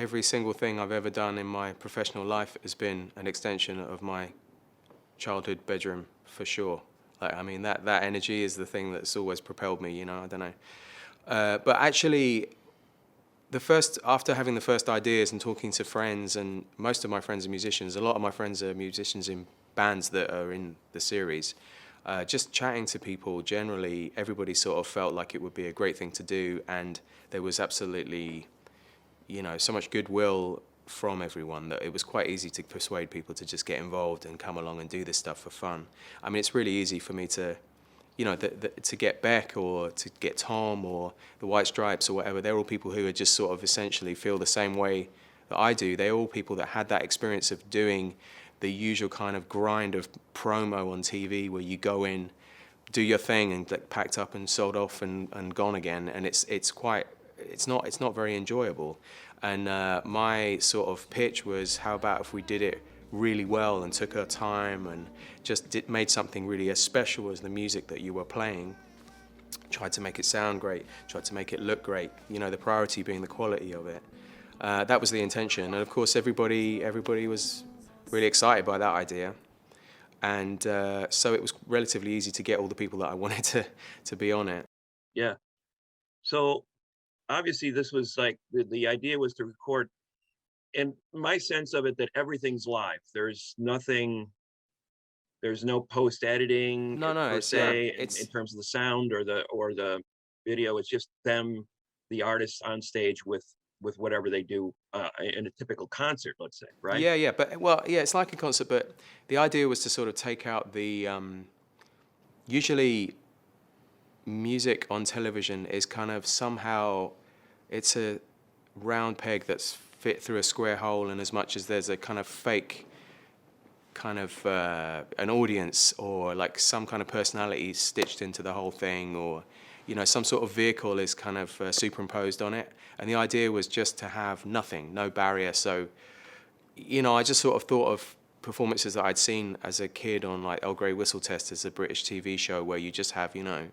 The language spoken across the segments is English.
every single thing I've ever done in my professional life has been an extension of my childhood bedroom, for sure. Like, I mean, that energy is the thing that's always propelled me, you know, I don't know. But actually, after having the first ideas and talking to friends, and most of my friends are musicians, a lot of my friends are musicians in bands that are in the series, just chatting to people, generally, everybody sort of felt like it would be a great thing to do, and there was absolutely, you know, so much goodwill from everyone that it was quite easy to persuade people to just get involved and come along and do this stuff for fun. I mean, it's really easy for me to, you know, to get Beck or to get Tom or the White Stripes or whatever. They're all people who are just sort of essentially feel the same way that I do. They're all people that had that experience of doing the usual kind of grind of promo on TV where you go in, do your thing and get packed up and sold off and gone again. And it's not very enjoyable. And my sort of pitch was, how about if we did it really well and took our time and just made something really as special as the music that you were playing, tried to make it sound great, tried to make it look great, you know, the priority being the quality of it. That was the intention. And of course, everybody was really excited by that idea. And so it was relatively easy to get all the people that I wanted to be on it. Yeah. So obviously this was like, the idea was to record, and my sense of it, that everything's live. There's no post editing No, per it's yeah, se in it's terms of the sound or the video. It's just them, the artists on stage with whatever they do in a typical concert, let's say, right? yeah, but well, yeah, it's like a concert, but the idea was to sort of take out the usually music on television is kind of somehow, it's a round peg that's fit through a square hole, and as much as there's a kind of fake kind of an audience or like some kind of personality stitched into the whole thing, or you know, some sort of vehicle is kind of superimposed on it, and the idea was just to have nothing, no barrier. So you know, I just sort of thought of performances that I'd seen as a kid on like El Grey Whistle Test, as a British TV show where you just have, you know,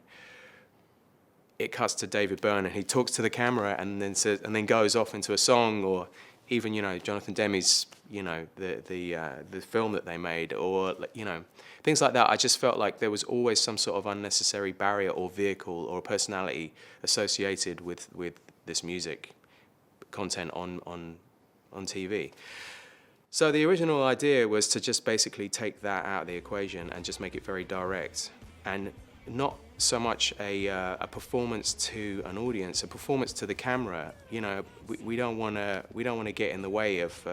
it cuts to David Byrne and he talks to the camera and then says, and then goes off into a song, or even, you know, Jonathan Demme's, you know, the film that they made, or you know, things like that. I just felt like there was always some sort of unnecessary barrier or vehicle or personality associated with this music content on TV. So the original idea was to just basically take that out of the equation and just make it very direct, and not so much a performance to an audience, a performance to the camera. You know, we don't want to get in the way of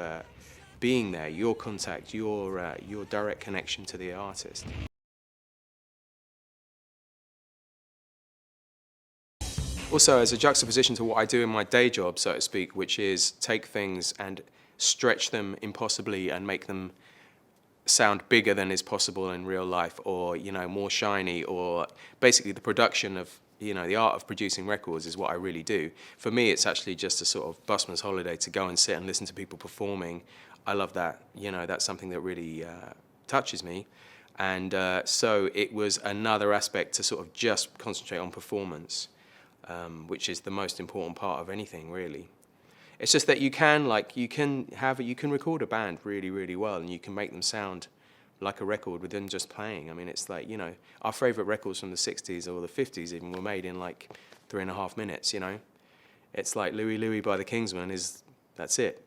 being there. Your contact, your direct connection to the artist. Also, as a juxtaposition to what I do in my day job, so to speak, which is take things and stretch them impossibly and make them sound bigger than is possible in real life, or you know, more shiny, or basically the production of, you know, the art of producing records is what I really do. For me, it's actually just a sort of busman's holiday to go and sit and listen to people performing. I love that. You know, that's something that really touches me. And so it was another aspect to sort of just concentrate on performance, which is the most important part of anything, really. It's just that you can record a band really, really well, and you can make them sound like a record with them just playing. I mean, it's like, you know, our favorite records from the 60s or the 50s even were made in like 3.5 minutes, you know. It's like Louie Louie by the Kingsmen that's it.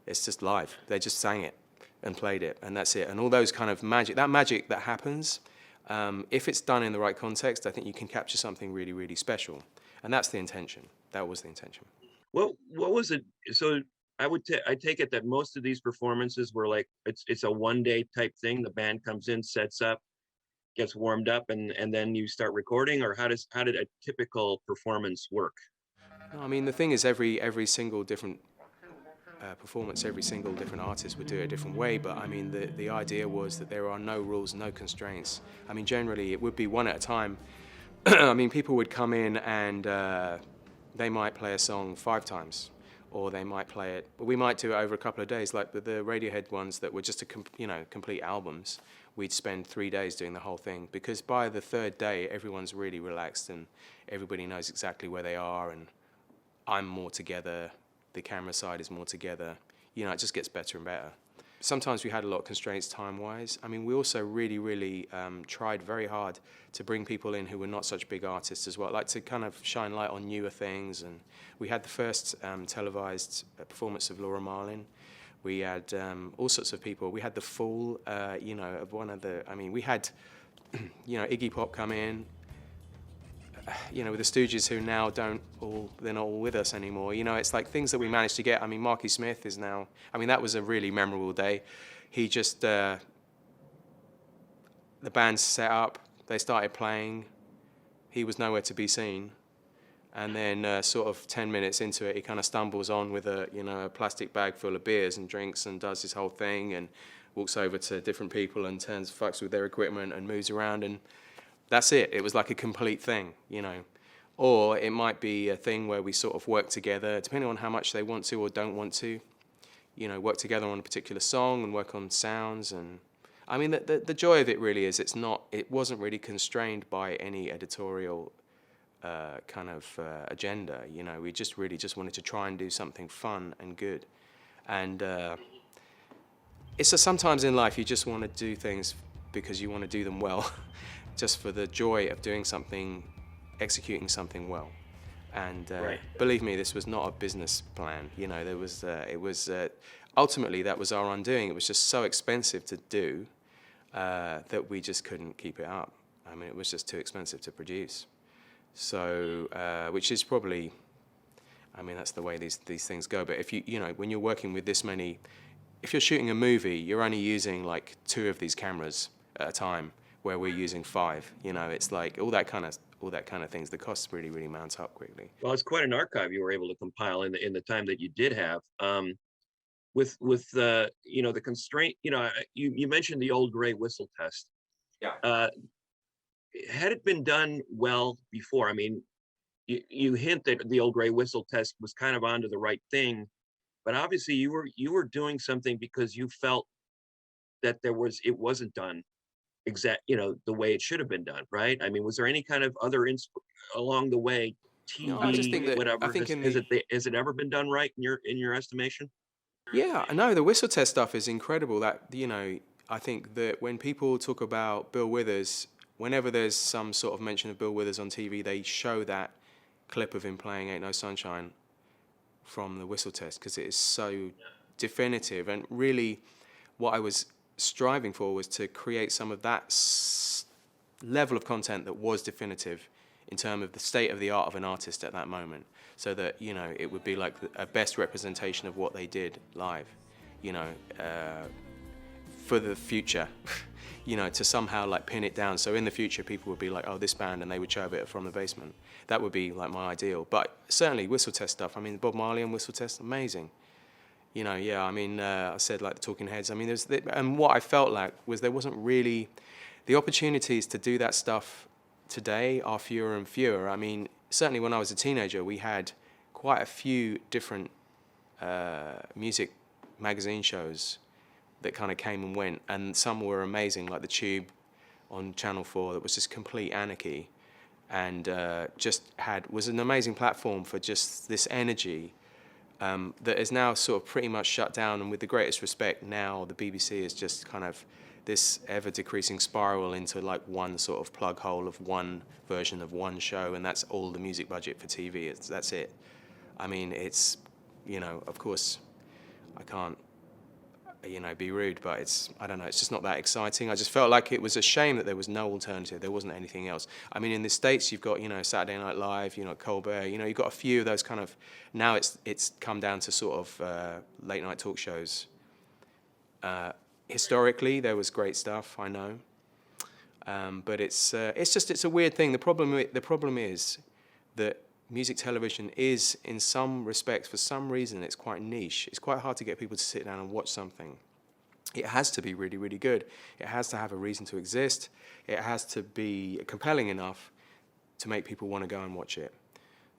It's just live. They just sang it and played it, and that's it. And all those kind of magic that happens, if it's done in the right context, I think you can capture something really, really special. And that's the intention. That was the intention. What was it? So I take it that most of these performances were like, it's a 1-day type thing. The band comes in, sets up, gets warmed up, and then you start recording, or how did a typical performance work? No, I mean, the thing is, every single different performance, every single different artist would do it a different way. But I mean, the idea was that there are no rules, no constraints. I mean, generally it would be one at a time. I mean, people would come in and they might play a song 5 times, or they might play it. We might do it over a couple of days, like the Radiohead ones that were just complete albums. We'd spend 3 days doing the whole thing, because by the 3rd day, everyone's really relaxed and everybody knows exactly where they are, and I'm more together. the camera side is more together. You know, it just gets better and better. Sometimes we had a lot of constraints time-wise. I mean, we also really tried very hard to bring people in who were not such big artists as well, like to kind of shine light on newer things. And we had the first televised performance of Laura Marlin. We had all sorts of people. We had the Fool, you know, of one of the, I mean, we had, you know, Iggy Pop come in, you know, with the Stooges, who now they're not all with us anymore. You know, it's like things that we managed to get. I mean, Marky Smith is now, I mean, that was a really memorable day. He just, the band set up, they started playing, he was nowhere to be seen. And then sort of 10 minutes into it, he kind of stumbles on with a, you know, a plastic bag full of beers and drinks and does his whole thing and walks over to different people and fucks with their equipment and moves around, and that's it. It was like a complete thing, you know. Or it might be a thing where we sort of work together, depending on how much they want to or don't want to, you know, work together on a particular song and work on sounds. And I mean, the joy of it really is it wasn't really constrained by any editorial kind of agenda, you know. We just really wanted to try and do something fun and good. And it's just sometimes in life you just want to do things because you want to do them well. Just for the joy of doing something, executing something well. And Right. Believe me, this was not a business plan. You know, it was ultimately that was our undoing. It was just so expensive to do that we just couldn't keep it up. I mean, it was just too expensive to produce. So, which is probably, I mean, that's the way these things go. But if you know, when you're working with this many, if you're shooting a movie, you're only using like 2 of these cameras at a time, where we're using 5. You know, it's like all that kind of things. The costs really mount up quickly. Well, it's quite an archive you were able to compile in the time that you did have. With you know, the constraint, you know, you mentioned the old gray whistle test. Yeah. Had it been done well before, I mean, you hint that the old gray whistle test was kind of onto the right thing, but obviously you were doing something because you felt that it wasn't done you know, the way it should have been done, right? I mean, was there any kind of other along the way, No, I just think TV, that whatever? I think Has it ever been done right in your estimation? yeah, I know the whistle test stuff is incredible. That, you know, I think that when people talk about Bill Withers, whenever there's some sort of mention of Bill Withers on TV, they show that clip of him playing "Ain't No Sunshine" from the whistle test because it is so definitive. And really, what I was striving for was to create some of that level of content that was definitive in terms of the state of the art of an artist at that moment, so that, you know, it would be like a best representation of what they did live, you know, for the future, you know, to somehow like pin it down. So in the future, people would be like, oh, this band, and they would show a bit from the basement. That would be like my ideal. But certainly whistle test stuff. I mean, Bob Marley and whistle test, amazing. You know, yeah, I mean, I said like the Talking Heads. I mean, and what I felt like was there wasn't really, the opportunities to do that stuff today are fewer and fewer. I mean, certainly when I was a teenager, we had quite a few different music magazine shows that kind of came and went, and some were amazing, like The Tube on Channel 4, that was just complete anarchy, and was an amazing platform for just this energy. That is now sort of pretty much shut down, and with the greatest respect, now the BBC is just kind of this ever-decreasing spiral into like one sort of plug hole of one version of one show, and that's all the music budget for TV. That's it. I mean, it's, you know, of course, I can't, you know, be rude, but I don't know, it's just not that exciting. I just felt like it was a shame that there was no alternative. There wasn't anything else. I mean, in the States, you've got, you know, Saturday Night Live, you know, Colbert, you know, you've got a few of those kind of, now it's come down to sort of late night talk shows. Historically, there was great stuff, I know. But it's a weird thing. The problem is that music television is, in some respects, for some reason, it's quite niche. It's quite hard to get people to sit down and watch something. It has to be really good. It has to have a reason to exist. It has to be compelling enough to make people want to go and watch it.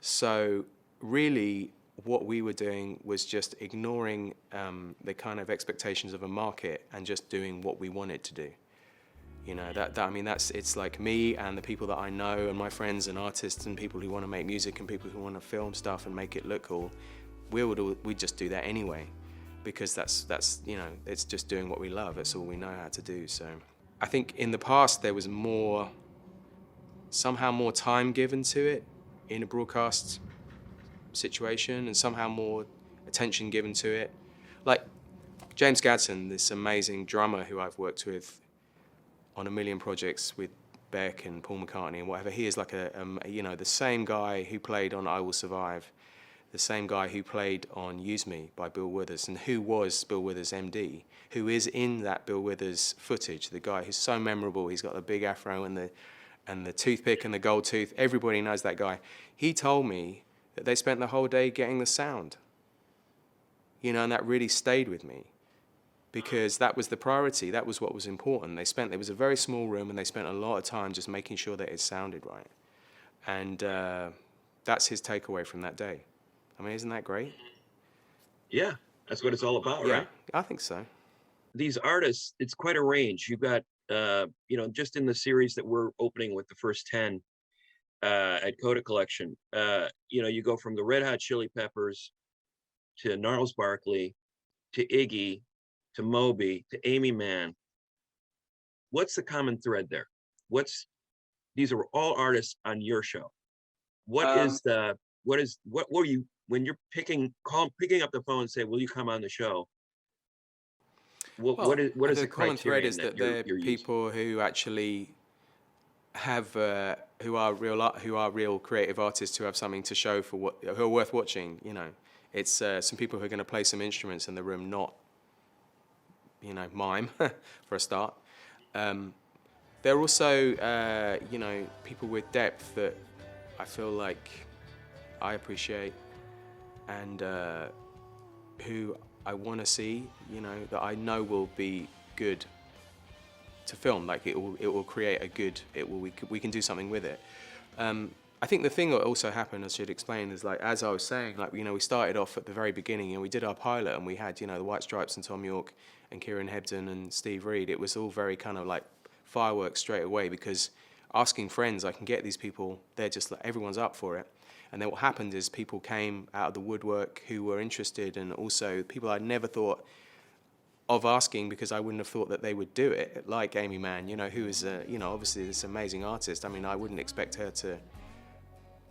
So really, what we were doing was just ignoring the kind of expectations of a market and just doing what we wanted to do. You know, it's like me and the people that I know and my friends and artists and people who want to make music and people who want to film stuff and make it look cool. we'd just do that anyway, because that's you know, it's just doing what we love. It's all we know how to do. So I think in the past there was somehow more time given to it in a broadcast situation, and somehow more attention given to it. Like James Gadsden, this amazing drummer who I've worked with on a million projects with Beck and Paul McCartney and whatever. He is like you know, the same guy who played on I Will Survive, the same guy who played on Use Me by Bill Withers, and who was Bill Withers' MD, who is in that Bill Withers footage, the guy who's so memorable. He's got the big afro and the toothpick and the gold tooth. Everybody knows that guy. He told me that they spent the whole day getting the sound, you know, and that really stayed with me, because that was the priority. That was what was important. It was a very small room, and they spent a lot of time just making sure that it sounded right. And that's his takeaway from that day. I mean, isn't that great? Yeah, that's what it's all about, Yeah, right? I think so. These artists, it's quite a range. You've got, you know, just in the series that we're opening with the first 10 at Coda Collection, you know, you go from the Red Hot Chili Peppers to Gnarls Barkley to Iggy to Moby to Amy Mann. What's the common thread there? These are all artists on your show. What were you, when you're picking up the phone and say, will you come on the show? What is the the common thread criterion is that you're they're using? people who actually have who are real creative artists who have something to show who are worth watching. You know, it's some people who are going to play some instruments in the room, not, you know, mime for a start. They're also you know, people with depth that I feel like I appreciate, and who I want to see, you know, that I know will be good to film. Like it will create a good. We can do something with it. I think the thing that also happened, I should explain, is like, as I was saying, like, you know, we started off at the very beginning and we did our pilot, and we had, you know, the White Stripes and Tom York and Kieran Hebden and Steve Reed. It was all very kind of like fireworks straight away, because asking friends, I can get these people, they're just like, everyone's up for it. And then what happened is people came out of the woodwork who were interested, and also people I'd never thought of asking, because I wouldn't have thought that they would do it, like Amy Mann, you know, who is, you know, obviously this amazing artist. I mean, I wouldn't expect her to,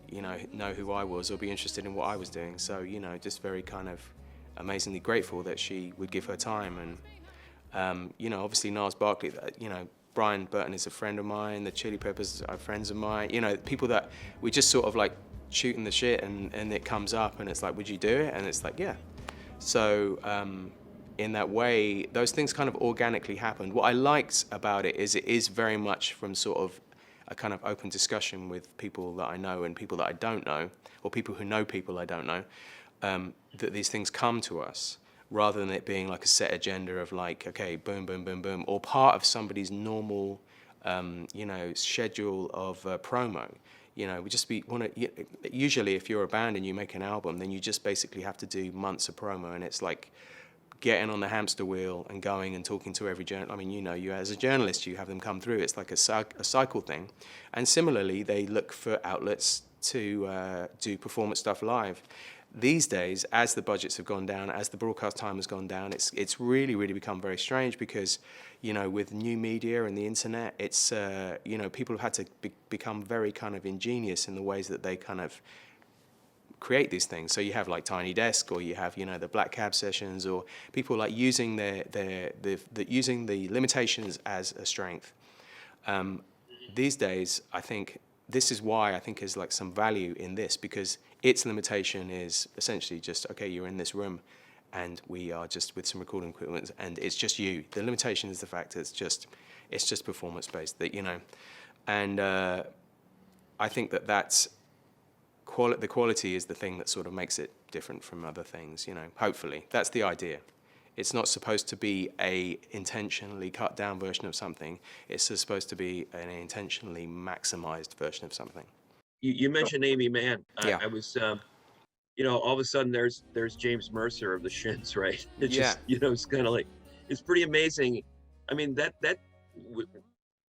you know who I was or be interested in what I was doing. So, you know, just very kind of amazingly grateful that she would give her time. And, you know, obviously Gnarls Barkley, you know, Brian Burton is a friend of mine, the Chili Peppers are friends of mine, you know, people that we just sort of like shooting the shit, and it comes up and it's like, would you do it? And it's like, yeah. So in that way, those things kind of organically happened. What I liked about it is very much from sort of a kind of open discussion with people that I know and people that I don't know, or people who know people I don't know, that these things come to us, rather than it being like a set agenda of like, okay, boom, boom, boom, boom, or part of somebody's normal, you know, schedule of promo. You know, usually if you're a band and you make an album, then you just basically have to do months of promo, and it's like getting on the hamster wheel and going and talking to every journalist. I mean, you know, you as a journalist, you have them come through. It's like a cycle thing. And similarly, they look for outlets to do performance stuff live. These days, as the budgets have gone down, as the broadcast time has gone down, it's really, really become very strange, because, you know, with new media and the internet, it's, you know, people have had to become very kind of ingenious in the ways that they kind of create these things. So you have like Tiny Desk, or you have, you know, the Black Cab sessions, or people like using using the limitations as a strength. These days, I think this is why I think there's like some value in this, because its limitation is essentially just, okay, you're in this room and we are just with some recording equipment and it's just you. The limitation is the fact that it's just performance based, that, you know, and I think that's the quality is the thing that sort of makes it different from other things, you know, hopefully. That's the idea. It's not supposed to be a intentionally cut down version of something. It's supposed to be an intentionally maximized version of something. You mentioned Amy Mann. Yeah. I was, you know, all of a sudden there's James Mercer of the Shins, right? It's Yeah. just, you know, it's kind of like, it's pretty amazing. I mean,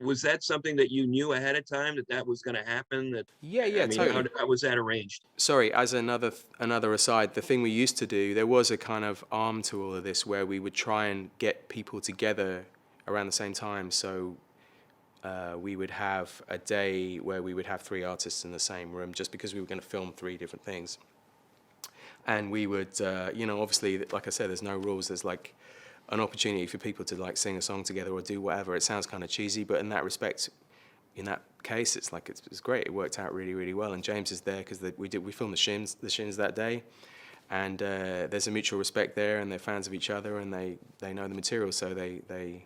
Was that something that you knew ahead of time that that was going to happen? That Yeah, I yeah, mean, totally. how was that arranged? Sorry, as another aside, the thing we used to do, there was a kind of arm to all of this where we would try and get people together around the same time. So we would have a day where we would have three artists in the same room, just because we were going to film three different things. And we would, obviously, like I said, there's no rules. There's like an opportunity for people to like sing a song together or do whatever. It sounds kind of cheesy, but in that respect, in that case, it's like it's great. It worked out really, really well. And James is there because we filmed the Shins that day, and there's a mutual respect there, and they're fans of each other, and they know the material, so they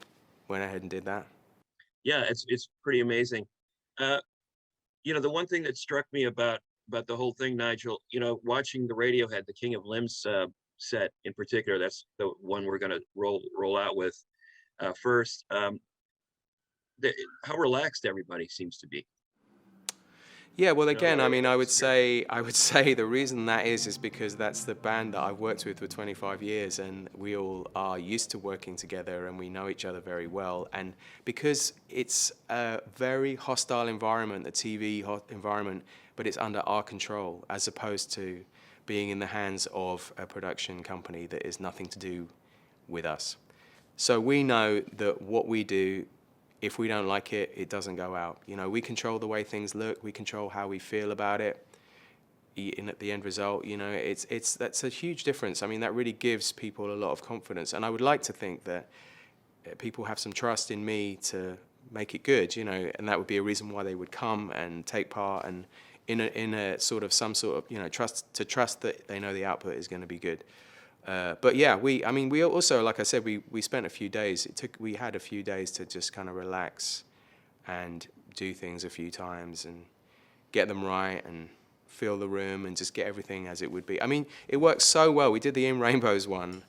went ahead and did that. Yeah, it's pretty amazing. Uh, the one thing that struck me about the whole thing, Nigel, watching the Radiohead, the King of Limbs set in particular, that's the one we're going to roll out with first. The, how relaxed everybody seems to be. Yeah, well, again, I Like mean, I would atmosphere. say I would say the reason that is because that's the band that I've worked with for 25 years, and we all are used to working together, and we know each other very well. And because it's a very hostile environment, the TV environment, but it's under our control, as opposed to being in the hands of a production company that is nothing to do with us. So we know that what we do, if we don't like it, it doesn't go out. We control the way things look. We control how we feel about it. In at the end result, it's that's a huge difference. I mean, that really gives people a lot of confidence, and I would like to think that people have some trust in me to make it good. And that would be a reason why they would come and take part, and in a sort of some sort of trust that they know the output is going to be good. But yeah, we also, like I said, we spent a few days. We had a few days to just kind of relax and do things a few times and get them right and feel the room and just get everything as it would be. I mean, it worked so well. We did the In Rainbows one,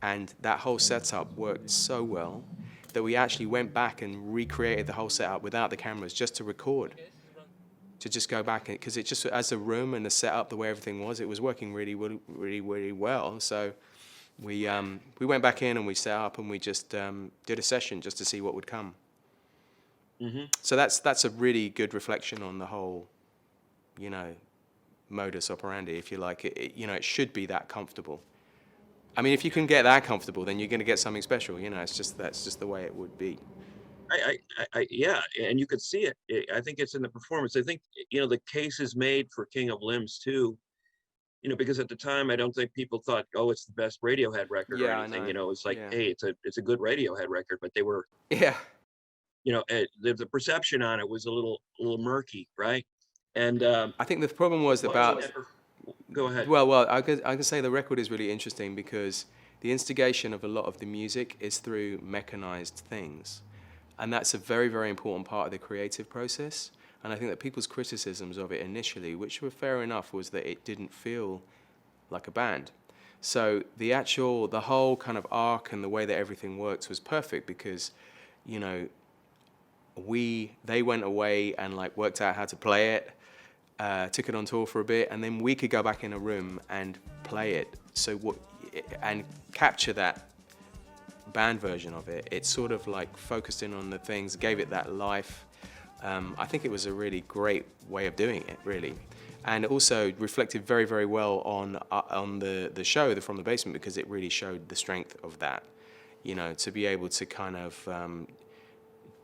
and that whole setup worked so well that we actually went back and recreated the whole setup without the cameras just to record, to just go back, because it just, as a room and the setup, the way everything was, it was working really, really, really, really well. So we went back in and we set up and we just did a session just to see what would come. Hmm. So that's a really good reflection on the whole, modus operandi, if you like. It should be that comfortable. I mean, if you can get that comfortable, then you're going to get something special. That's just the way it would be. Yeah, and you could see it. I think it's in the performance. I think the case is made for King of Limbs too. Because at the time I don't think people thought, oh, it's the best Radiohead record or Yeah, I anything. know. It's like, Yeah. hey, it's a good Radiohead record, but they were, Yeah. the perception on it was a little murky, right? And I think the problem was watching about. that. Go ahead. Well, I could say the record is really interesting because the instigation of a lot of the music is through mechanized things. And that's a very, very important part of the creative process. And I think that people's criticisms of it initially, which were fair enough, was that it didn't feel like a band. So the whole kind of arc and the way that everything works was perfect because, you know, they went away and like worked out how to play it, took it on tour for a bit, and then we could go back in a room and play it. And capture that band version of it. It sort of like focused in on the things, gave it that life. I think it was a really great way of doing it, really, and it also reflected very, very well on the show, the From the Basement, because it really showed the strength of that. To be able to kind of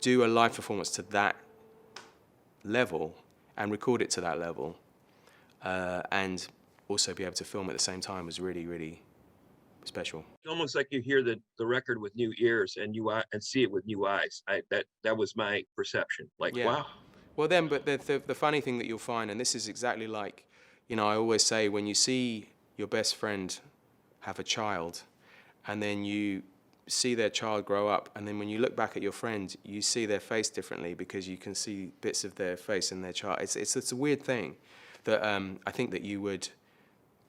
do a live performance to that level and record it to that level, and also be able to film at the same time was really, really special. It's almost like you hear the record with new ears and and see it with new eyes. That was my perception. Like, Yeah. wow. Well, then, but the funny thing that you'll find, and this is exactly like, I always say, when you see your best friend have a child, and then you see their child grow up, and then when you look back at your friend, you see their face differently because you can see bits of their face in their child. It's a weird thing that I think that you would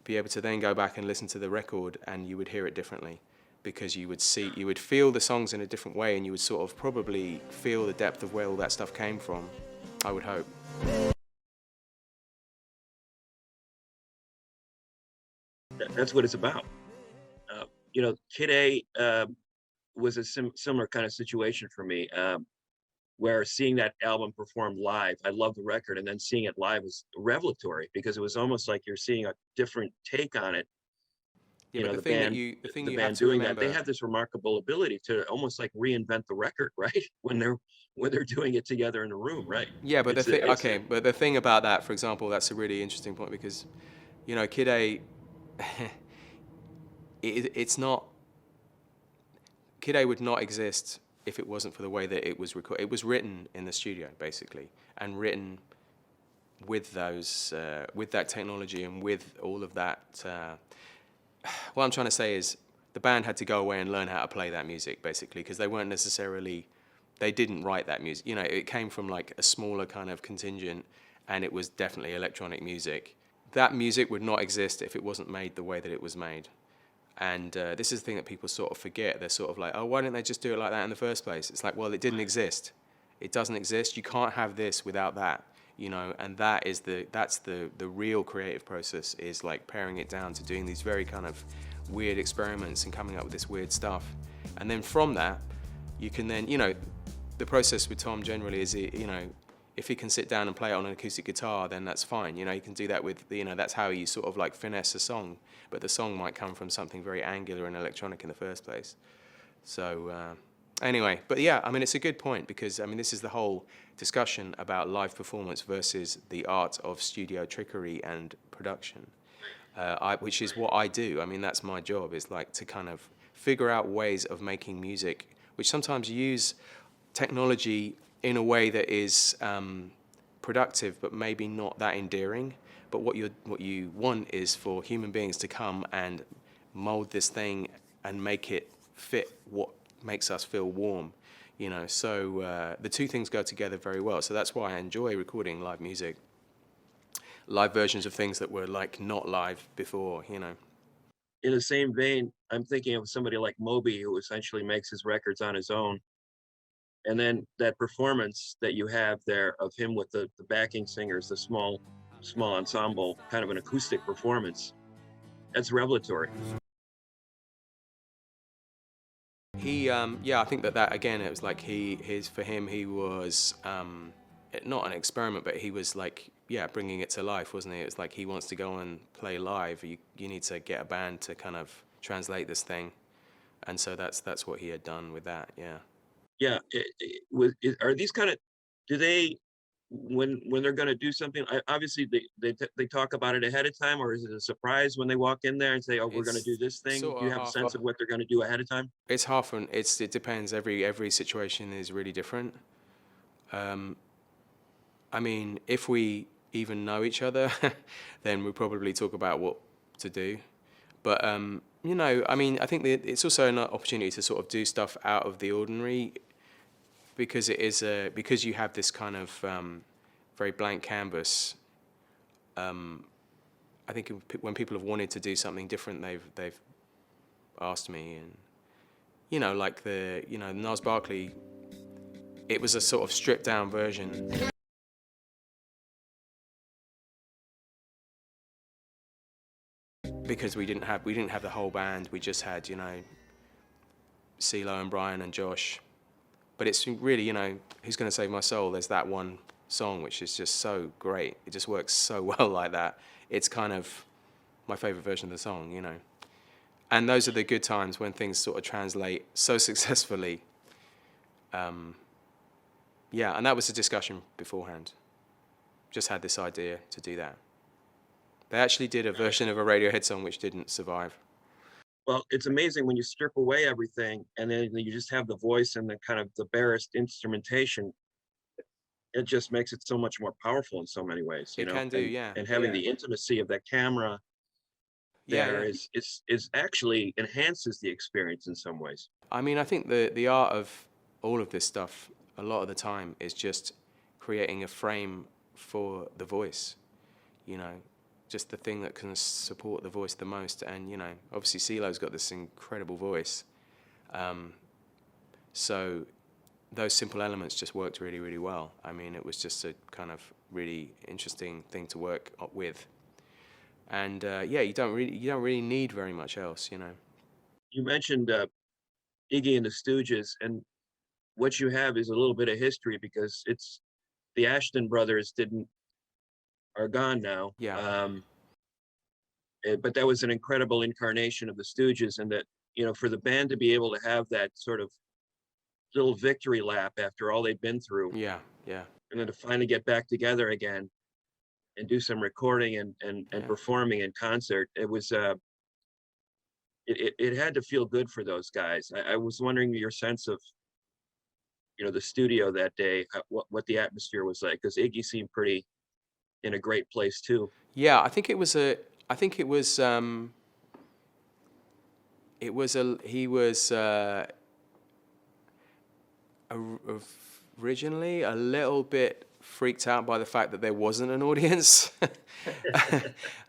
be able to then go back and listen to the record, and you would hear it differently because you would feel the songs in a different way, and you would sort of probably feel the depth of where all that stuff came from. I would hope. That's what it's about. Kid A was a similar kind of situation for me. where seeing that album performed live, I love the record, and then seeing it live was revelatory because it was almost like you're seeing a different take on it. Yeah, but The the thing the you have band to doing that, they remember. have this remarkable ability to almost like reinvent the record, right? When they're doing it together in a room, right? Yeah, but the thing, It's okay, but the thing about that, for example, that's a really interesting point because, Kid A, it's not. Kid A would not exist if it wasn't for the way that it was recorded. It was written in the studio, basically, and written with that technology and with all of that. What I'm trying to say is the band had to go away and learn how to play that music, basically, because they weren't necessarily, they didn't write that music. It came from like a smaller kind of contingent, and it was definitely electronic music. That music would not exist if it wasn't made the way that it was made. And this is the thing that people sort of forget. They're sort of like, oh, why didn't they just do it like that in the first place? It's like, well, it didn't exist. It doesn't exist. You can't have this without that, and that's the real creative process, is like paring it down to doing these very kind of weird experiments and coming up with this weird stuff. And then from that, you can then, the process with Tom generally is, if he can sit down and play it on an acoustic guitar, then that's fine. You can do that with, that's how you sort of like finesse a song. But the song might come from something very angular and electronic in the first place. So anyway, but yeah, I mean, it's a good point because, I mean, this is the whole discussion about live performance versus the art of studio trickery and production, which is what I do. I mean, that's my job, is like to kind of figure out ways of making music, which sometimes use technology in a way that is productive, but maybe not that endearing. But what you want is for human beings to come and mold this thing and make it fit what makes us feel warm. So the two things go together very well. So that's why I enjoy recording live music, live versions of things that were like not live before. in the same vein, I'm thinking of somebody like Moby, who essentially makes his records on his own. And then that performance that you have there of him with the backing singers, the small ensemble, kind of an acoustic performance, that's revelatory. Yeah, I think that again, it was like for him, he was not an experiment, but he was like, yeah, bringing it to life, wasn't he? It was like he wants to go and play live. You need to get a band to kind of translate this thing, and so that's what he had done with that. Yeah. Yeah, are these kind of, do they, when they're going to do something, obviously they talk about it ahead of time, or is it a surprise when they walk in there and say, oh, we're going to do It's this thing? sort Do you of have a half. sense of what they're going to do ahead of time? It's half and it depends. Every situation is really different. I mean, if we even know each other, then we'll probably talk about what to do. But I mean, I think that it's also an opportunity to sort of do stuff out of the ordinary, because because you have this kind of very blank canvas. I think when people have wanted to do something different, they've asked me, and like the Nas Barkley, it was a sort of stripped down version. Because we didn't have the whole band. We just had CeeLo and Brian and Josh. But it's really Who's Gonna Save My Soul. There's that one song which is just so great. It just works so well like that. It's kind of my favorite version of the song. And those are the good times when things sort of translate so successfully. Yeah, and that was a discussion beforehand. Just had this idea to do that. They actually did a version of a Radiohead song which didn't survive. Well, it's amazing when you strip away everything and then you just have the voice and the kind of the barest instrumentation. It just makes it so much more powerful in so many ways, It can do, yeah. and having the intimacy of that camera Yeah, there yeah. is actually enhances the experience in some ways. I mean, I think the art of all of this stuff, a lot of the time, is just creating a frame for the voice, just the thing that can support the voice the most. And, obviously CeeLo's got this incredible voice. So those simple elements just worked really, really well. I mean, it was just a kind of really interesting thing to work with. And yeah, you don't really need very much else. You mentioned Iggy and the Stooges, and what you have is a little bit of history, because it's the Ashton brothers are gone now. Yeah, But that was an incredible incarnation of the Stooges, and that, for the band to be able to have that sort of little victory lap after all they've been through, yeah, yeah, and then to finally get back together again and do some recording and yeah. performing in concert, it had to feel good for those guys. I was wondering your sense of, the studio that day, what the atmosphere was like, because Iggy seemed pretty in a great place too. Yeah, I think it was a. I think it was. It was a. He was originally a little bit freaked out by the fact that there wasn't an audience,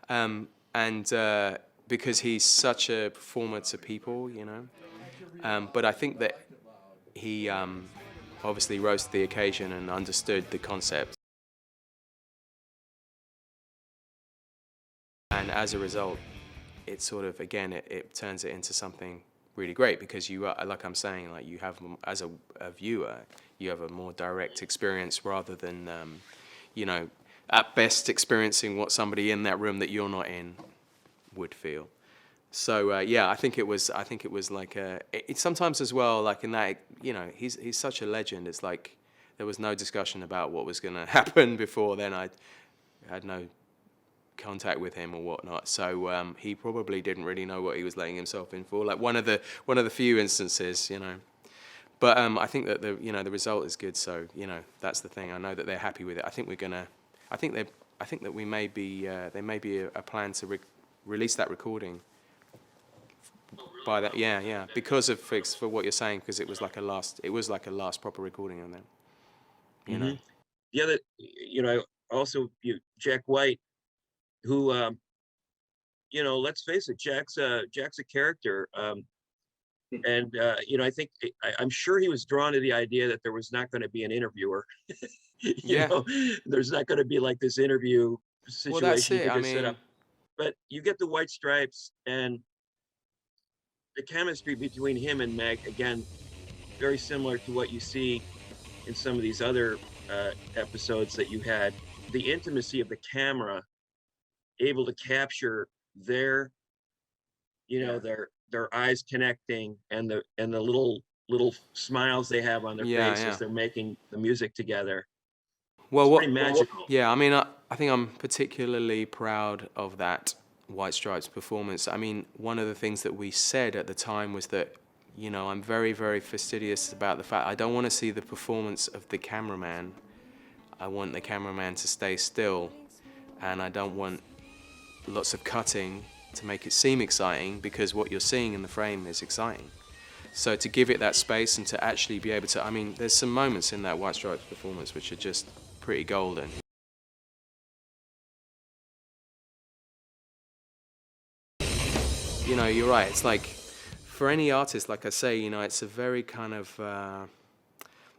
and because he's such a performer to people, But I think that he obviously rose to the occasion and understood the concept. And as a result, it sort of, again, it turns it into something really great, because you are, like I'm saying, like you have, as a viewer, you have a more direct experience rather than, at best experiencing what somebody in that room that you're not in would feel. So yeah, I think it was like it's sometimes as well, like in that, he's such a legend. It's like there was no discussion about what was going to happen before then. I had no contact with him or whatnot, so he probably didn't really know what he was letting himself in for. Like one of the few instances, But I think that the result is good. So that's the thing. I know that they're happy with it. I think we're gonna. I think that we may be. There may be a plan to release that recording by that. Yeah. Because of for what you're saying, because it was like a last proper recording of them. The other, also Jack White, who, let's face it, Jack's a character. And I think I'm sure he was drawn to the idea that there was not going to be an interviewer. Yeah. There's not going to be like this interview Well, that's situation you it. could I just set mean, up. But you get the White Stripes, and the chemistry between him and Meg, again, very similar to what you see in some of these other episodes that you had. The intimacy of the camera, able to capture their, their eyes connecting, and the little smiles they have on their face yeah. as they're making the music together. Well, It's pretty magical. Yeah, I mean, I think I'm particularly proud of that White Stripes performance. I mean, one of the things that we said at the time was that, I'm very, very fastidious about the fact I don't want to see the performance of the cameraman. I want the cameraman to stay still, and I don't want lots of cutting to make it seem exciting, because what you're seeing in the frame is exciting. So to give it that space and to actually be able to, I mean, there's some moments in that White Stripes performance which are just pretty golden. You're right. It's like, for any artist, like I say, it's a very kind of,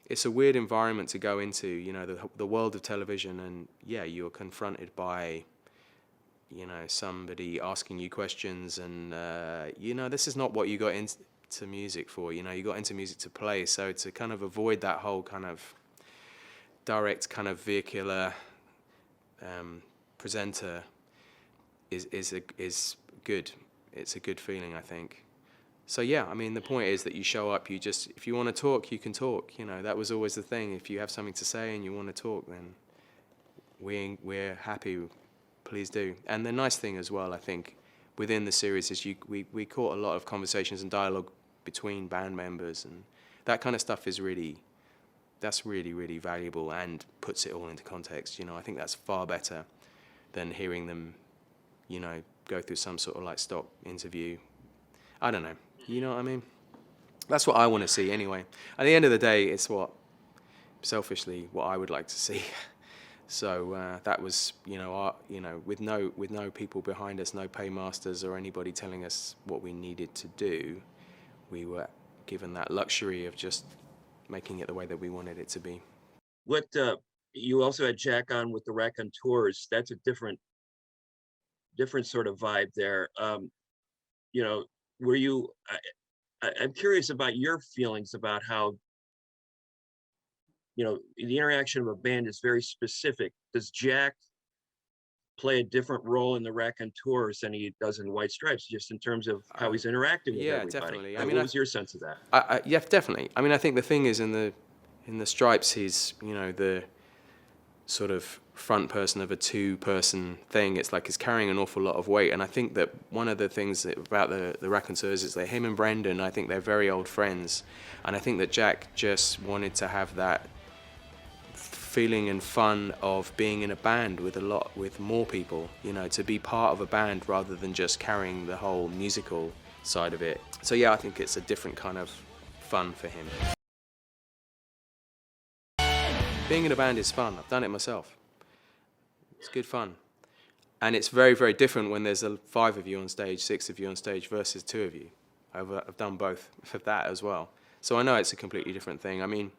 it's a weird environment to go into, the world of television, and yeah, you're confronted by, somebody asking you questions, and, this is not what you got into music for, you got into music to play, so to kind of avoid that whole kind of direct kind of vehicular presenter is good. It's a good feeling, I think. So yeah, I mean, the point is that you show up, if you want to talk, you can talk. That was always the thing. If you have something to say and you want to talk, then we're happy. Please do. And the nice thing as well, I think, within the series is we caught a lot of conversations and dialogue between band members, and that kind of stuff is really valuable and puts it all into context. I think that's far better than hearing them, go through some sort of like stock interview. I don't know. You know what I mean? That's what I want to see anyway. At the end of the day, it's selfishly what I would like to see. So that was, with no people behind us, no paymasters or anybody telling us what we needed to do, we were given that luxury of just making it the way that we wanted it to be. What you also had Jack on with the Raconteurs. That's a different sort of vibe there. Were you? I'm curious about your feelings about how the interaction of a band is very specific. Does Jack play a different role in the Raconteurs than he does in White Stripes, just in terms of how he's interacting with Yeah, everybody? definitely. What was your sense of that? Yeah, definitely. I mean, I think the thing is in the Stripes, he's the sort of front person of a two-person thing. It's like he's carrying an awful lot of weight, and I think that one of the things about the Raconteurs is that him and Brendan, I think they're very old friends, and I think that Jack just wanted to have that feeling and fun of being in a band with more people, to be part of a band rather than just carrying the whole musical side of it. So yeah, I think it's a different kind of fun for him. Being in a band is fun. I've done it myself. It's good fun. And it's very, very different when there's 5 of you on stage, 6 of you on stage versus 2 of you. I've done both for that as well. So I know it's a completely different thing. I mean,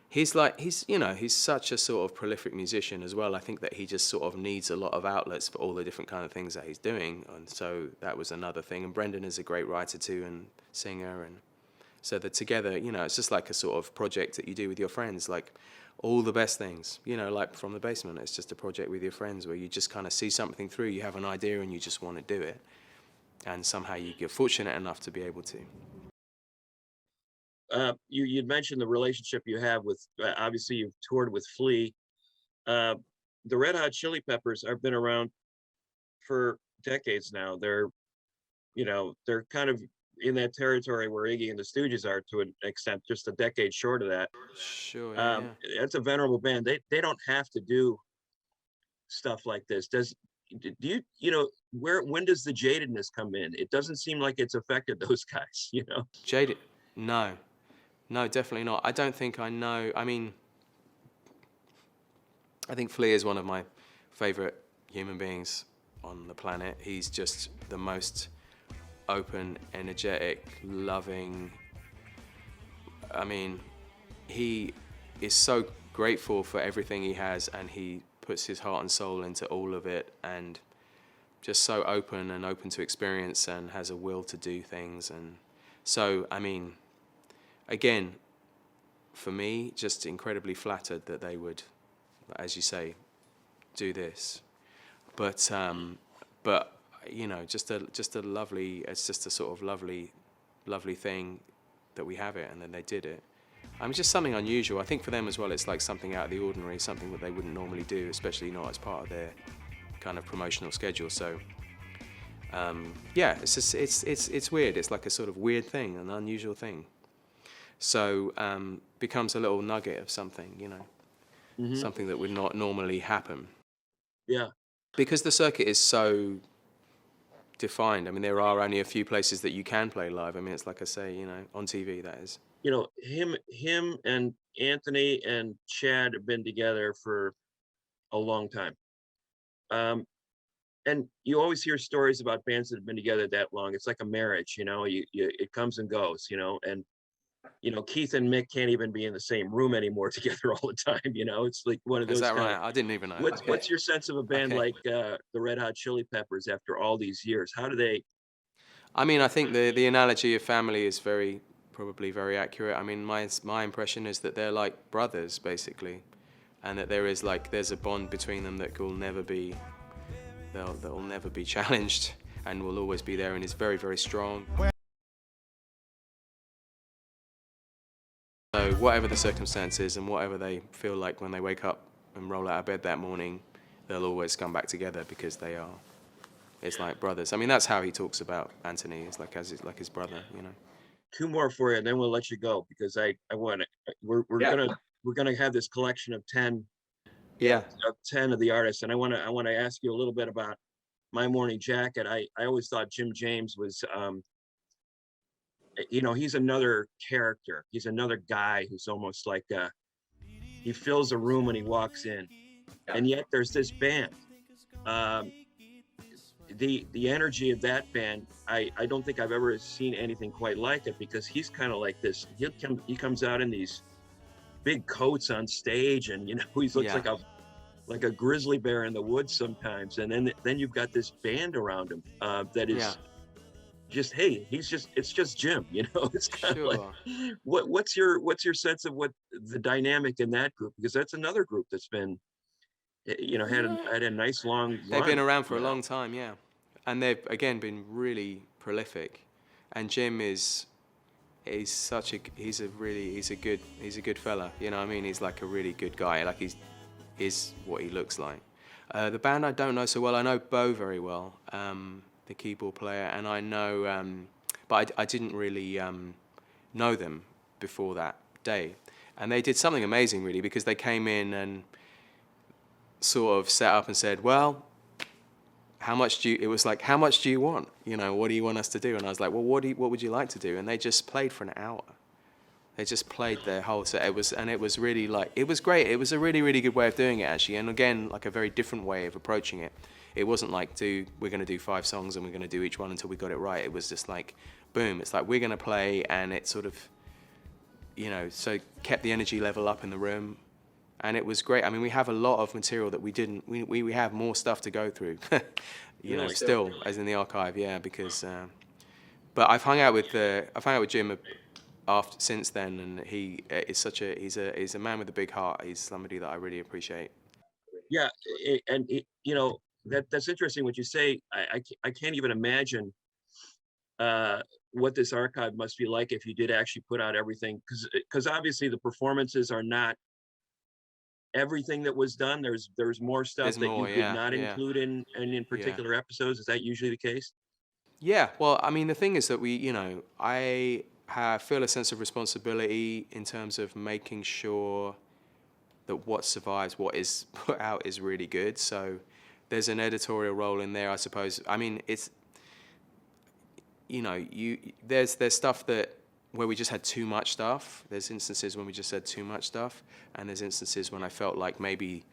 he's such a sort of prolific musician as well. I think that he just sort of needs a lot of outlets for all the different kind of things that he's doing. And so that was another thing. And Brendan is a great writer too and singer. And so that together, it's just like a sort of project that you do with your friends, like all the best things, like From the Basement. It's just a project with your friends where you just kind of see something through, you have an idea and you just want to do it. And somehow you get fortunate enough to be able to. You'd mentioned the relationship you have with, obviously you've toured with Flea. The Red Hot Chili Peppers have been around for decades now. They're kind of in that territory where Iggy and the Stooges are to an extent, just a decade short of that. Sure, yeah. It's a venerable band. They don't have to do stuff like this. When does the jadedness come in? It doesn't seem like it's affected those guys, Jaded? No, definitely not. I don't think I know. I mean, I think Flea is one of my favorite human beings on the planet. He's just the most open, energetic, loving. I mean, he is so grateful for everything he has, and he puts his heart and soul into all of it, and just so open to experience, and has a will to do things. And so, I mean, again, for me, just incredibly flattered that they would, as you say, do this. But just a lovely. It's just a sort of lovely thing that we have it, and then they did it. I mean, just something unusual. I think for them as well, it's like something out of the ordinary, something that they wouldn't normally do, especially not as part of their kind of promotional schedule. So, yeah, it's just it's weird. It's like a sort of weird thing, an unusual thing. So becomes a little nugget of something, Mm-hmm. something that would not normally happen. Yeah. Because the circuit is so defined. I mean, there are only a few places that you can play live. I mean, it's like I say, on TV, that is. Him and Anthony and Chad have been together for a long time. And you always hear stories about bands that have been together that long. It's like a marriage, it comes and goes, and Keith and Mick can't even be in the same room anymore together all the time. It's like one of those. Is that right? I didn't even know. What's your sense of a band like the Red Hot Chili Peppers after all these years? How do they? I mean, I think the analogy of family is probably very accurate. I mean, my impression is that they're like brothers, basically, and that there's a bond between them that will never be, that'll never be challenged, and will always be there, and is very, very strong. So whatever the circumstances and whatever they feel like when they wake up and roll out of bed that morning, they'll always come back together because they are. It's like brothers. I mean, that's how he talks about Anthony. It's like his brother, 2 more for you, and then we'll let you go, because I want to. We're gonna have this collection of 10. Yeah. Of 10 of the artists, and I want to ask you a little bit about My Morning Jacket. I always thought Jim James was, he's another character. He's another guy who's almost like he fills a room when he walks in, and yet there's this band. The energy of that band, I don't think I've ever seen anything quite like it, because he's kind of like this. He comes out in these big coats on stage, and he looks like a grizzly bear in the woods sometimes, and then you've got this band around him that is just, hey, it's just Jim, you know. It's kind of like, Sure. what's your sense of what the dynamic in that group? Because that's another group that's been, Yeah. had a nice long They've been run, around for a long time, yeah. And they've again been really prolific. And Jim is such a he's a good fella. You know what I mean? He's like a really good guy. Like is what he looks like. The band I don't know so well. I know Bo very well, the keyboard player, and I know, but I didn't really know them before that day. And they did something amazing, really, because they came in and sort of set up and said, well, it was like, how much do you want? You know, what do you want us to do? And I was like, well, what would you like to do? And they just played for an hour. They just played their whole set. It was really like, it was great. It was a really, really good way of doing it, actually. And again, like a very different way of approaching it. It wasn't like, we're going to do 5 songs and we're going to do each one until we got it right. It was just like, boom. It's like, we're going to play, and it sort of, you know, so kept the energy level up in the room. And it was great. I mean, we have a lot of material that we have more stuff to go through, you know, Really? still, as in the archive, yeah, because, but I've hung out with Jim after since then, and he is he's a man with a big heart. He's somebody that I really appreciate. Yeah, that's interesting what you say. I can't even imagine what this archive must be like if you did actually put out everything, because obviously the performances are not everything that was done. There's more stuff There's that more, you did yeah, not yeah, include in yeah. particular episodes. Is that usually the case? Yeah, well, I mean, the thing is that I feel a sense of responsibility in terms of making sure that what survives, what is put out, is really good. So there's an editorial role in there, I suppose. I mean, it's, you know, there's stuff where we just had too much stuff. There's instances when we just had too much stuff, and there's instances when I felt like maybe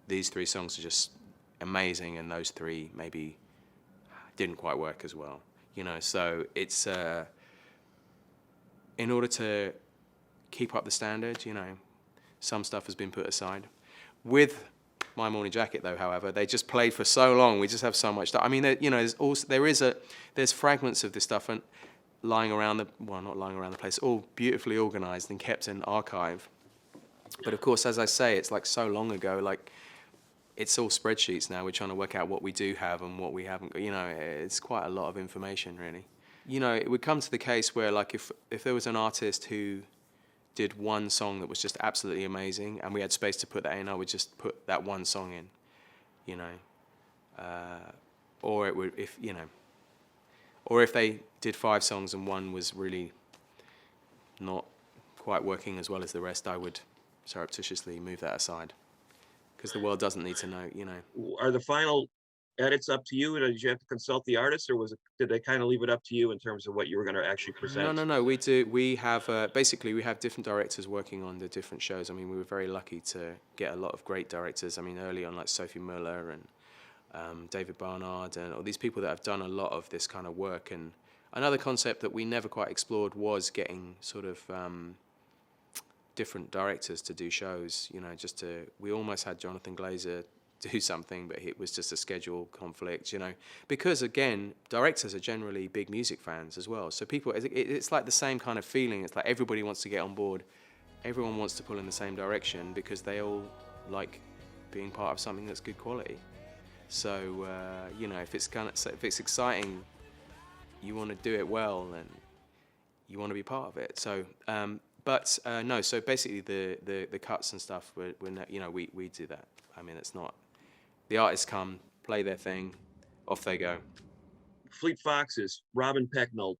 these 3 songs are just amazing, and those 3 maybe didn't quite work as well. You know, so it's in order to keep up the standard, you know, some stuff has been put aside. With My Morning Jacket, though, however, they just played for so long. We just have so much stuff. I mean, you know, there's fragments of this stuff and not lying around the place, all beautifully organized and kept in archive. But of course, as I say, it's like so long ago. Like, it's all spreadsheets now. We're trying to work out what we do have and what we haven't. You know, it's quite a lot of information, really. You know, it would come to the case where, like, if there was an artist who did one song that was just absolutely amazing, and we had space to put that in, I would just put that one song in, you know. Or it would, or if they did 5 songs and one was really not quite working as well as the rest, I would surreptitiously move that aside, because the world doesn't need to know, you know. Are the final edits up to you? Or did you have to consult the artist, or did they kind of leave it up to you in terms of what you were going to actually present? No. We do. We have basically we have different directors working on the different shows. I mean, we were very lucky to get a lot of great directors. I mean, early on, like Sophie Muller and David Barnard, and all these people that have done a lot of this kind of work. And another concept that we never quite explored was getting sort of different directors to do shows. You know, we almost had Jonathan Glazer do something, but it was just a schedule conflict, you know, because again, directors are generally big music fans as well. So people, it's like the same kind of feeling. It's like everybody wants to get on board. Everyone wants to pull in the same direction because they all like being part of something that's good quality. So, you know, if it's exciting, you want to do it well and you want to be part of it. So, no, so basically the cuts and stuff, we do that. I mean, it's not, the artists come, play their thing, off they go. Fleet Foxes, Robin Pecknold,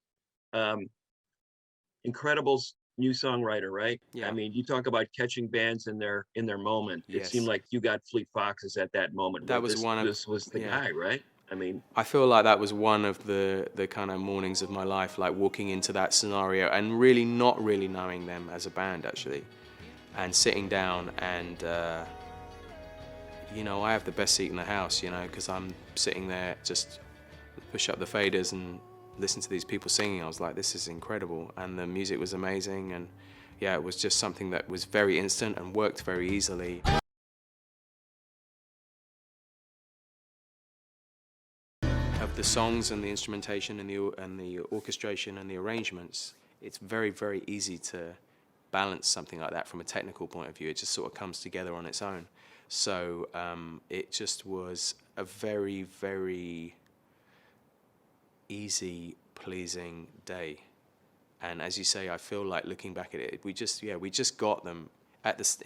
incredible new songwriter, right? Yeah. I mean, you talk about catching bands in their moment. Yes. It seemed like you got Fleet Foxes at that moment. That was this was the guy, right? I mean, I feel like that was one of the kind of mornings of my life, like walking into that scenario and really not really knowing them as a band, actually, and sitting down and, you know, I have the best seat in the house, you know, because I'm sitting there, just push up the faders and listen to these people singing. I was like, this is incredible. And the music was amazing. And yeah, it was just something that was very instant and worked very easily. Of the songs and the instrumentation and the orchestration and the arrangements, it's very, very easy to balance something like that from a technical point of view. It just sort of comes together on its own. So it just was a very, very easy, pleasing day. And as you say, I feel like looking back at it, we just got them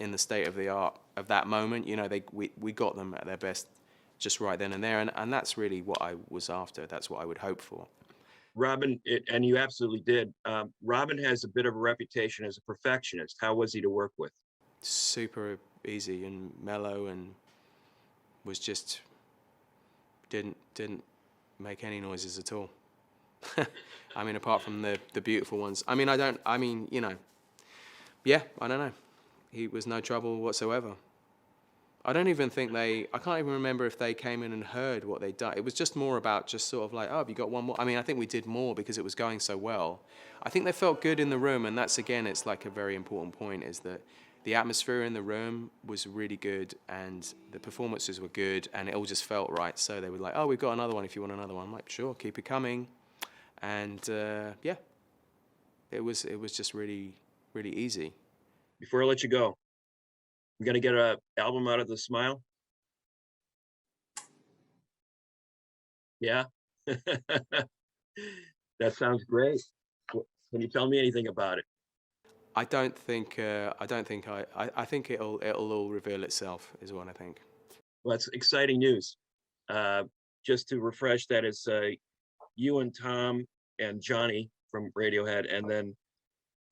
in the state of the art of that moment. You know, we got them at their best just right then and there. And that's really what I was after. That's what I would hope for. Robin, and you absolutely did. Robin has a bit of a reputation as a perfectionist. How was he to work with? Super easy and mellow, and was just didn't make any noises at all. I mean, apart from the beautiful ones. I mean, I don't know. He was no trouble whatsoever. I don't even think I can't even remember if they came in and heard what they'd done. It was just more about just sort of like, oh, have you got one more? I mean, I think we did more because it was going so well. I think they felt good in the room, and that's, again, it's like a very important point, is that the atmosphere in the room was really good, and the performances were good, and it all just felt right. So they were like, oh, we've got another one if you want another one. I'm like, sure, keep it coming. And yeah, it was just really, really easy. Before I let you go, we're gonna get an album out of the Smile. Yeah. That sounds great. Can you tell me anything about it? I think it'll all reveal itself, is what I think. Well, that's exciting news. Just to refresh, that is you and Tom and Johnny from Radiohead, and then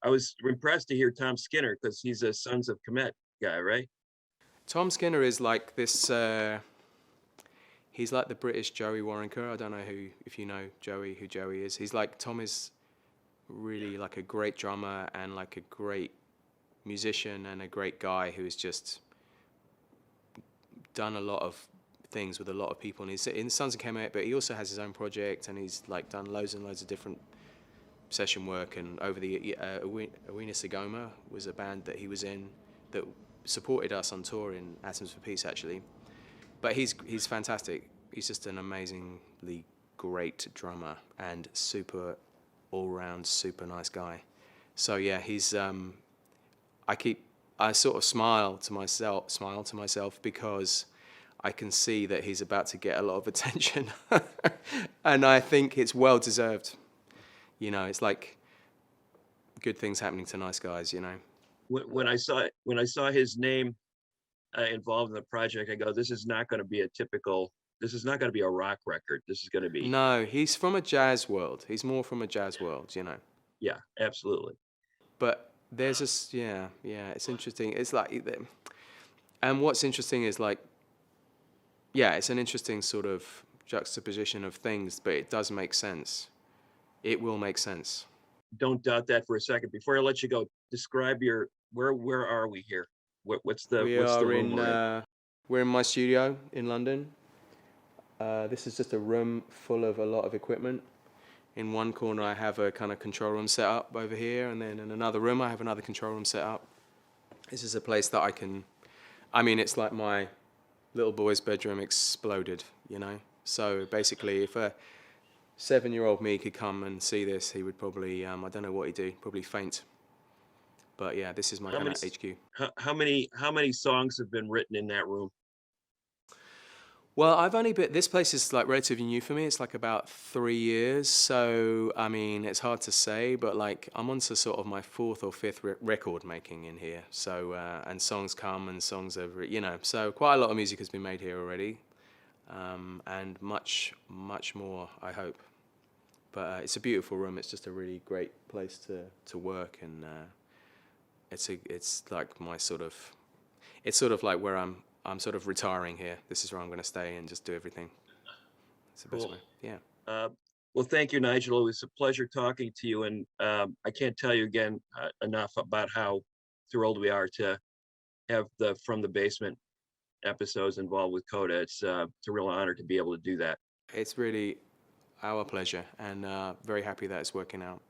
I was impressed to hear Tom Skinner, because he's a Sons of Kemet guy, right? Tom Skinner is like this. He's like the British Joey Waronker. I don't know if you know who Joey is. He's like, Tom is really like a great drummer and like a great musician and a great guy who has just done a lot of things with a lot of people. And he's in Sons of Kemet, but he also has his own project, and he's like done loads and loads of different session work. And over the Awena Sagoma was a band that he was in that supported us on tour in Atoms for Peace, actually. But he's fantastic. He's just an amazingly great drummer and super all-round super nice guy. So yeah, he's I sort of smile to myself because I can see that he's about to get a lot of attention. And I think it's well deserved. You know, it's like good things happening to nice guys, you know. When I saw his name involved in the project, I go, this is not going to be a rock record. This is going to be. No, he's from a jazz world. He's more from a jazz world, you know. Yeah, absolutely. But there's this, yeah, it's interesting. It's like, and what's interesting is like, yeah, it's an interesting sort of juxtaposition of things, but it does make sense. It will make sense. Don't doubt that for a second. Before I let you go, describe where are we here? What's the room we're in my studio in London. This is just a room full of a lot of equipment. In one corner, I have a kind of control room set up over here, and then in another room, I have another control room set up. This is a place that it's like my little boy's bedroom exploded, you know? So basically, if a 7-year-old me could come and see this, he would probably, I don't know what he'd do, probably faint. But yeah, this is my kind of HQ. How many songs have been written in that room? Well, this place is like relatively new for me. It's like about 3 years. So, I mean, it's hard to say, but like I'm on to sort of my 4th or 5th record making in here. So, and songs come and songs are, you know, so quite a lot of music has been made here already. And much, much more, I hope. But it's a beautiful room. It's just a really great place to work. And it's like it's sort of like where I'm sort of retiring here. This is where I'm going to stay and just do everything. It's the best way. Yeah. Well, thank you, Nigel. It was a pleasure talking to you, and I can't tell you again enough about how thrilled we are to have the From the Basement episodes involved with Coda. It's a real honor to be able to do that. It's really our pleasure, and very happy that it's working out.